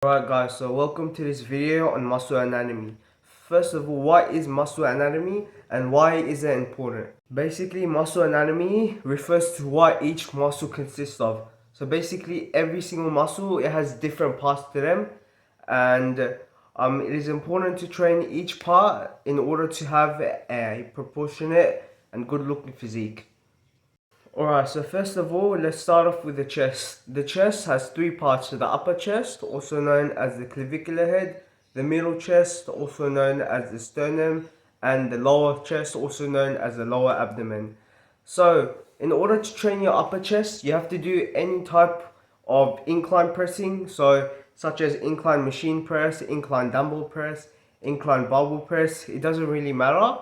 Alright guys, so welcome to this video on muscle anatomy. First of all, what is muscle anatomy and why is it important? Basically, muscle anatomy refers to what each muscle consists of. So basically, every single muscle, it has different parts to them, and it is important to train each part in order to have a proportionate and good looking physique. Alright, so first of all, let's start off with the chest. The chest has three parts: so the upper chest, also known as the clavicular head, the middle chest, also known as the sternum, and the lower chest, also known as the lower abdomen. So, in order to train your upper chest, you have to do any type of incline pressing, so such as incline machine press, incline dumbbell press, incline barbell press. It doesn't really matter.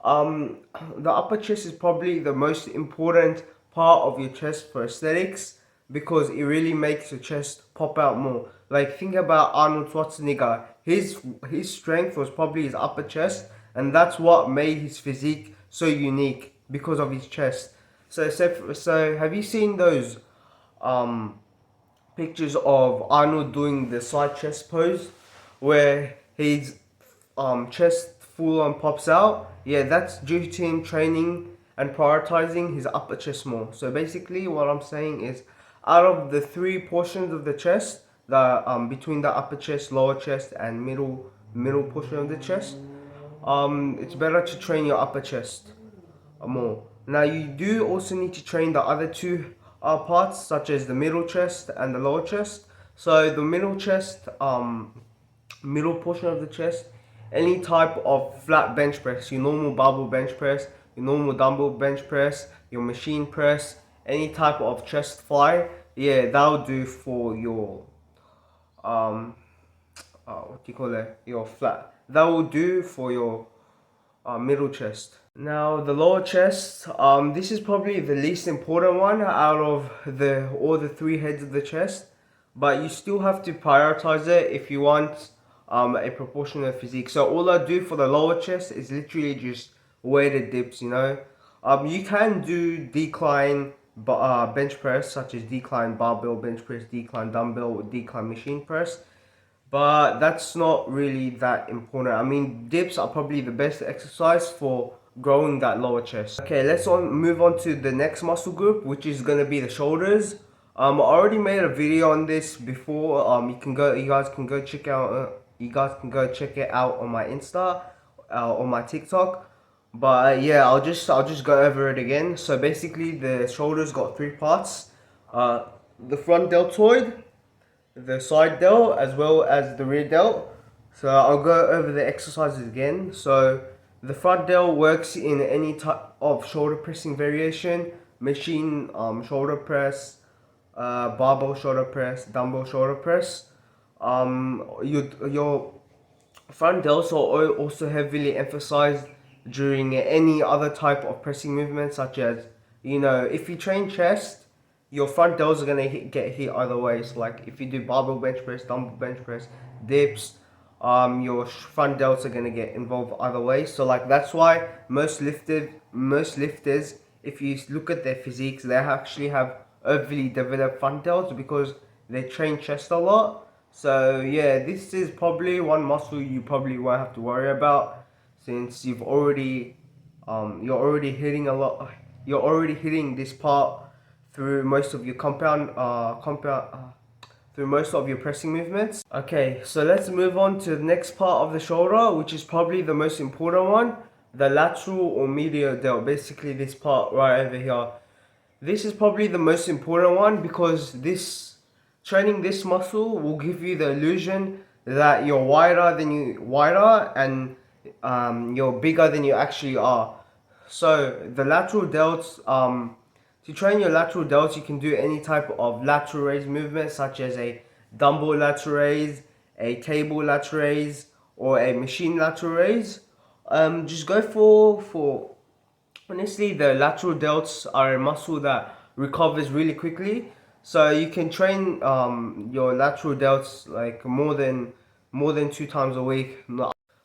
Um, the upper chest is probably the most important part of your chest for aesthetics because it really makes your chest pop out more. Like think about Arnold Schwarzenegger. His strength was probably his upper chest, and that's what made his physique so unique because of his chest. So have you seen those um pictures of Arnold doing the side chest pose where his chest full on pops out? Yeah, that's due to him training and prioritizing his upper chest more. So basically, what I'm saying is, out of the three portions of the chest, the between the upper chest, lower chest, and middle portion of the chest, it's better to train your upper chest more. Now you do also need to train the other two parts, such as the middle chest and the lower chest. So the middle portion of the chest, any type of flat bench press, your normal barbell bench press, your normal dumbbell bench press, your machine press, any type of chest fly, yeah, that'll do for your um what do you call it? Your flat. That will do for your middle chest. Now the lower chest, this is probably the least important one out of the all the three heads of the chest, but you still have to prioritize it if you want a proportionate physique. So all I do for the lower chest is literally just weighted dips. You can do decline bench press, such as decline barbell bench press, decline dumbbell, or decline machine press, but that's not really that important. I mean, dips are probably the best exercise for growing that lower chest. Okay, move on to the next muscle group, which is gonna be the shoulders. I already made a video on this before. You guys can go check it out on my Insta, on my TikTok. But yeah, I'll just go over it again. So basically, the shoulders got three parts: the front deltoid, the side delt, as well as the rear delt. So I'll go over the exercises again. So the front delt works in any type of shoulder pressing variation: machine shoulder press, barbell shoulder press, dumbbell shoulder press. Your front delts are also heavily emphasized during any other type of pressing movement, such as, if you train chest, your front delts are gonna get hit either way. So like if you do barbell bench press, dumbbell bench press, dips, your front delts are gonna get involved either way. So like that's why most lifters, if you look at their physiques, they actually have overly developed front delts because they train chest a lot. So yeah, this is probably one muscle you probably won't have to worry about, since you're already hitting this part through most of your through most of your pressing movements. Okay, so let's move on to the next part of the shoulder, which is probably the most important one: the lateral or medial delt. Basically, this part right over here. This is probably the most important one because training this muscle will give you the illusion that you're wider and you're bigger than you actually are. So the lateral delts, to train your lateral delts, you can do any type of lateral raise movement, such as a dumbbell lateral raise, a table lateral raise, or a machine lateral raise. Just go for honestly, the lateral delts are a muscle that recovers really quickly. So you can train your lateral delts like more than 2 times a week.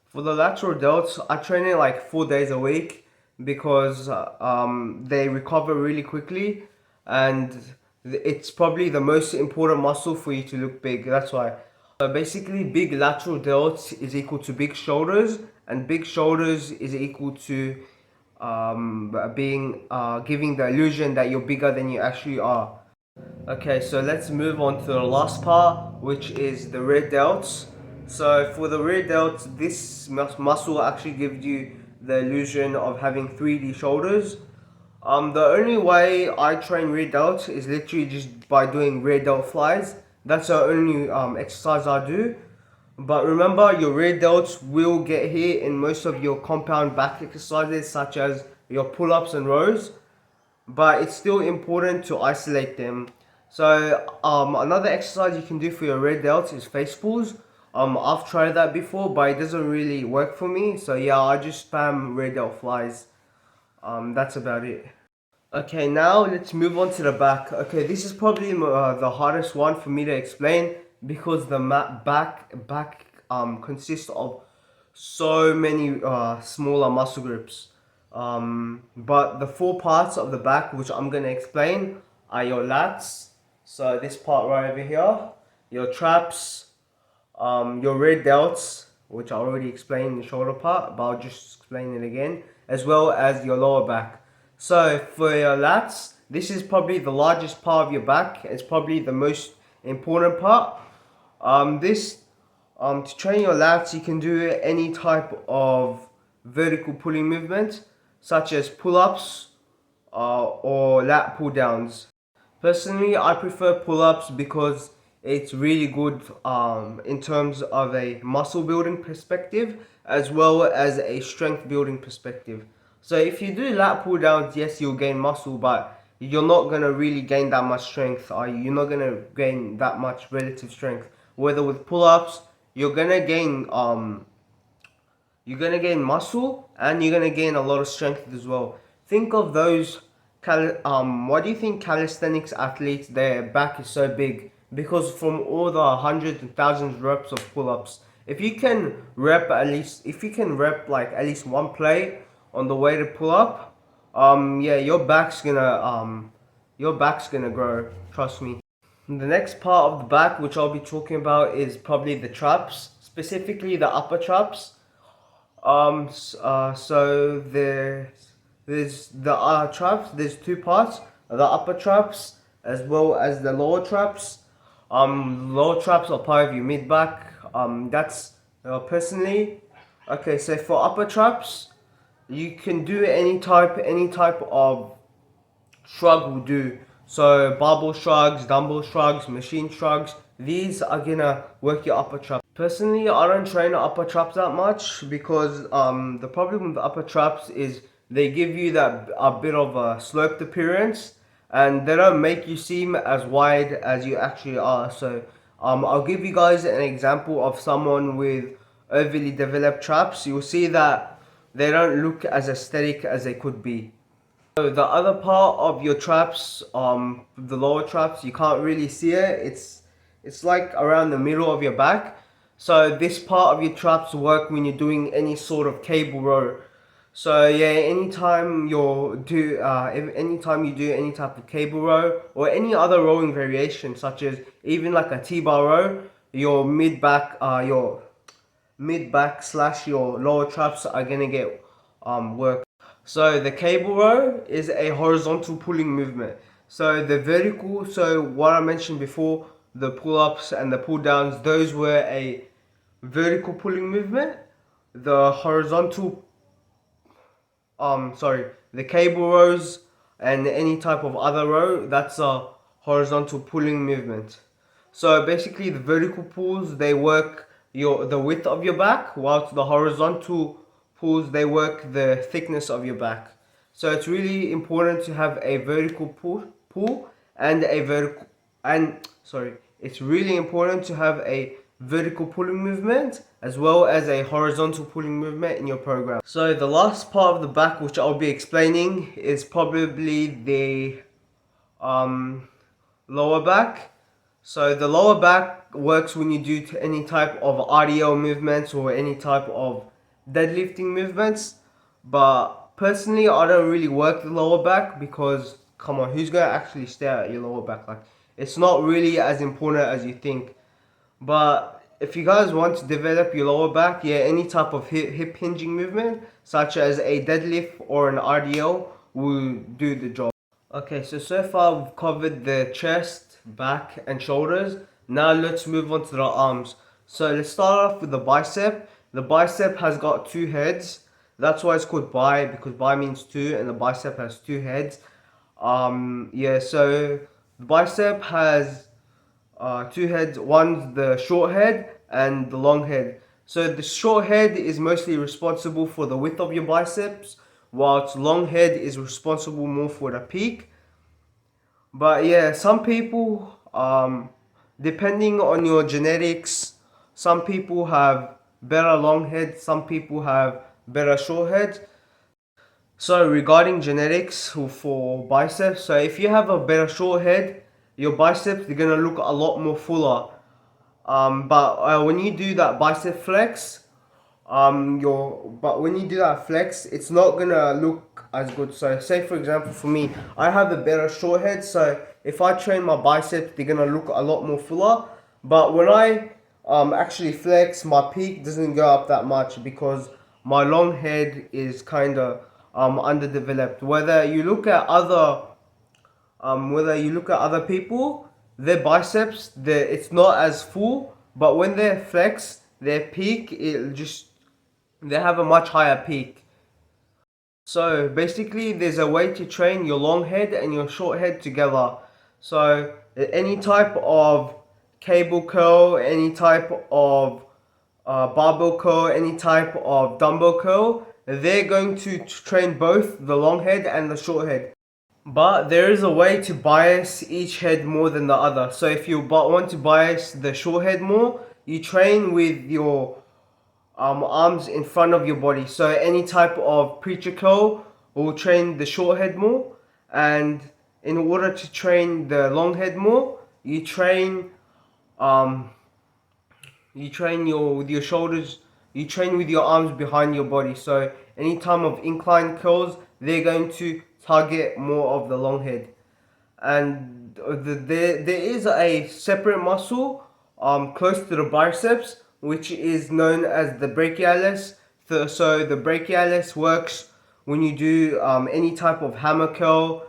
For the lateral delts, I train it like 4 days a week because they recover really quickly, and it's probably the most important muscle for you to look big. That's why. So basically, big lateral delts is equal to big shoulders, and big shoulders is equal to giving the illusion that you're bigger than you actually are. Okay, so let's move on to the last part, which is the rear delts. So for the rear delts, this muscle actually gives you the illusion of having 3D shoulders. The only way I train rear delts is literally just by doing rear delt flies. That's the only exercise I do. But remember, your rear delts will get hit in most of your compound back exercises, such as your pull-ups and rows. But it's still important to isolate them. So another exercise you can do for your rear delts is face pulls. I've tried that before, but it doesn't really work for me. So yeah, I just spam rear delt flies. That's about it. Okay, now let's move on to the back. Okay, this is probably the hardest one for me to explain because the back consists of so many smaller muscle groups. But the four parts of the back which I'm gonna explain are your lats. So this part right over here, your traps, your rear delts, which I already explained in the shoulder part, but I'll just explain it again, as well as your lower back. So for your lats, this is probably the largest part of your back. It's probably the most important part. To train your lats, you can do any type of vertical pulling movement, such as pull-ups or lat pull-downs. Personally, I prefer pull-ups because it's really good in terms of a muscle building perspective as well as a strength building perspective. So if you do lat pull downs, yes, you'll gain muscle, but you're not gonna really gain that much strength. You're not gonna gain that much relative strength. Whether with pull-ups, you're gonna gain muscle and you're gonna gain a lot of strength as well. Think of those why do you think calisthenics athletes, their back is so big? Because from all the hundreds and thousands reps of pull-ups, if you can rep like at least one plate on the way to pull up, yeah, your back's gonna grow. Trust me. The next part of the back, which I'll be talking about, is probably the traps, specifically the upper traps. So there's the traps. There's two parts: the upper traps as well as the lower traps. Lower traps are part of your mid back. That's personally. Okay, so for upper traps, you can do any type of shrug will do. So barbell shrugs, dumbbell shrugs, machine shrugs. These are gonna work your upper trap. Personally, I don't train upper traps that much because the problem with the upper traps is they give you that a bit of a sloped appearance and they don't make you seem as wide as you actually are. So I'll give you guys an example of someone with overly developed traps. You'll see that they don't look as aesthetic as they could be. So the other part of your traps, the lower traps, you can't really see it. It's like around the middle of your back. So this part of your traps work when you're doing any sort of cable row. So yeah, anytime anytime you do any type of cable row or any other rowing variation, such as even like a T-bar row, your mid back slash your lower traps are gonna get work. So the cable row is a horizontal pulling movement. So the vertical, so what I mentioned before, the pull-ups and the pull-downs, those were a vertical pulling movement. The horizontal, the cable rows and any type of other row, that's a horizontal pulling movement. So basically the vertical pulls, they work the width of your back, whilst the horizontal pulls, they work the thickness of your back. So it's really important to have a vertical pull and it's really important to have a vertical pulling movement as well as a horizontal pulling movement in your program. So the last part of the back which I'll be explaining is probably the lower back. So the lower back works when you do any type of RDL movements or any type of deadlifting movements. But personally, I don't really work the lower back because, come on, who's gonna actually stare at your lower back? Like, it's not really as important as you think. But if you guys want to develop your lower back, yeah, any type of hip hinging movement, such as a deadlift or an RDL, will do the job. Okay, so far we've covered the chest, back, and shoulders. Now let's move on to the arms. So let's start off with the bicep. The bicep has got two heads. That's why it's called bi, because bi means two, and the bicep has two heads. Yeah, so the bicep has two heads. One's the short head and the long head. So the short head is mostly responsible for the width of your biceps, whilst long head is responsible more for the peak. But yeah, some people, depending on your genetics, some people have better long head, some people have better short head. So regarding genetics for biceps, so if you have a better short head, your biceps they're gonna look a lot more fuller. But when you do that bicep flex, when you do that flex, it's not gonna look as good. So say for example for me, I have a better short head, so if I train my biceps, they're gonna look a lot more fuller. But when I actually flex, my peak doesn't go up that much because my long head is kind of underdeveloped. Whether you look at other people, their biceps, it's not as full, but when they flex, their peak, they have a much higher peak. So basically, there's a way to train your long head and your short head together. So any type of cable curl, any type of barbell curl, any type of dumbbell curl, they're going to train both the long head and the short head. But there is a way to bias each head more than the other. So if you want to bias the short head more, you train with your arms in front of your body. So any type of preacher curl will train the short head more. And in order to train the long head more, you train with your shoulders, you train with your arms behind your body. So any time of incline curls, they're going to target more of the long head. And there is a separate muscle close to the biceps, which is known as the brachialis. So the brachialis works when you do any type of hammer curl,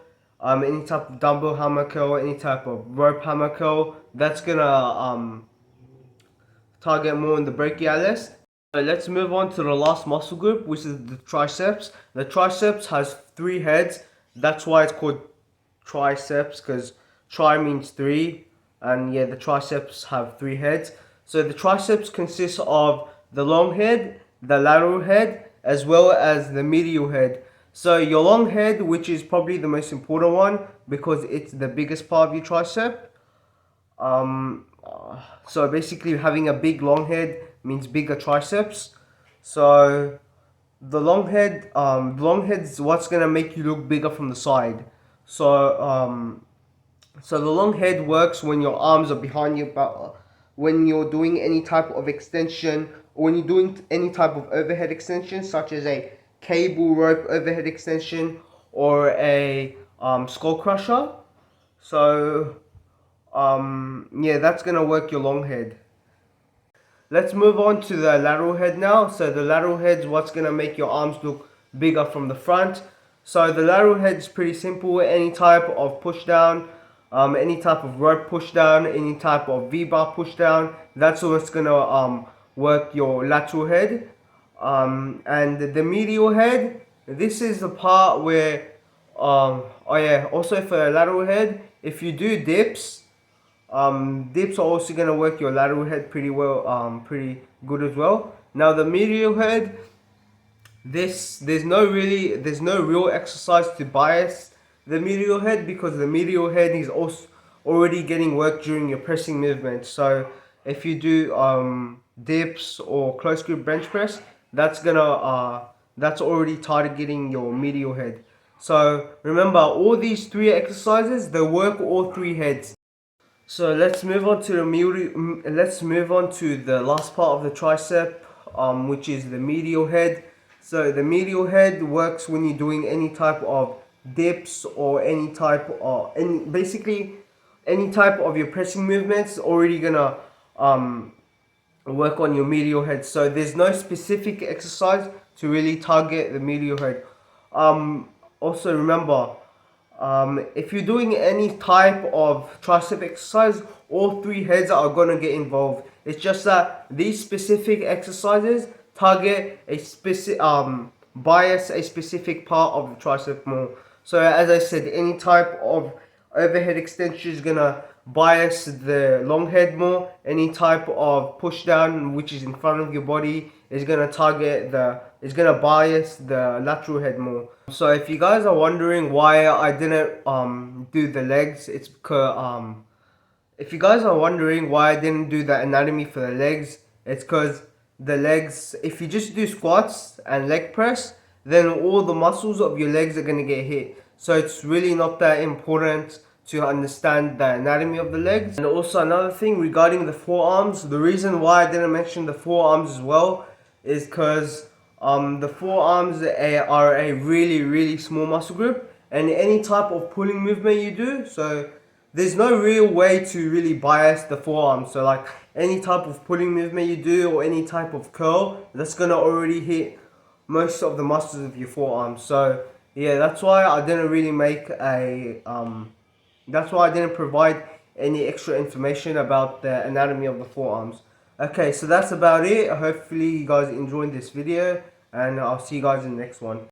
any type of dumbbell hammer curl, any type of rope hammer curl. That's gonna target more in the brachialis. So let's move on to the last muscle group, which is the triceps. The triceps has three heads. That's why it's called triceps, because tri means three, and yeah, the triceps have three heads. So the triceps consists of the long head, the lateral head, as well as the medial head. So your long head, which is probably the most important one because it's the biggest part of your tricep. So basically having a big long head means bigger triceps. So the long head's what's gonna make you look bigger from the side. So the long head works when your arms are behind your back, when you're doing any type of extension, or when you're doing any type of overhead extension, such as a cable rope overhead extension or a skull crusher. So yeah, that's gonna work your long head. Let's move on to the lateral head now. So the lateral head is what's gonna make your arms look bigger from the front. So the lateral head is pretty simple. Any type of push down, any type of rope push down, any type of V-bar push down. That's what's gonna work your lateral head. And the medial head, this is the part where, oh yeah, also for the lateral head, if you do dips, dips are also gonna work your lateral head pretty well, pretty good as well. Now the medial head, there's no real exercise to bias the medial head, because the medial head is also already getting work during your pressing movement. So if you do dips or close grip bench press, that's already targeting your medial head. So remember, all these three exercises, they work all three heads. So let's move on to the last part of the tricep, which is the medial head. So the medial head works when you're doing any type of dips or any type of any type of your pressing movements already gonna work on your medial head. So there's no specific exercise to really target the medial head. Also remember, if you're doing any type of tricep exercise, all three heads are gonna get involved. It's just that these specific exercises target a specific bias a specific part of the tricep more. So as I said, any type of overhead extension is gonna bias the long head more. Any type of push down, which is in front of your body, is gonna bias the lateral head more. So if you guys are wondering why I didn't do the legs, it's because if you guys are wondering why I didn't do the anatomy for the legs, it's because the legs, if you just do squats and leg press, then all the muscles of your legs are gonna get hit. So it's really not that important to understand the anatomy of the legs. And also another thing regarding the forearms, the reason why I didn't mention the forearms as well is because the forearms are a really small muscle group, and any type of pulling movement you do, so there's no real way to really bias the forearm. So like any type of pulling movement you do or any type of curl, that's gonna already hit most of the muscles of your forearm. So yeah, that's why I didn't really make that's why I didn't provide any extra information about the anatomy of the forearms. Okay, so that's about it. Hopefully you guys enjoyed this video, and I'll see you guys in the next one.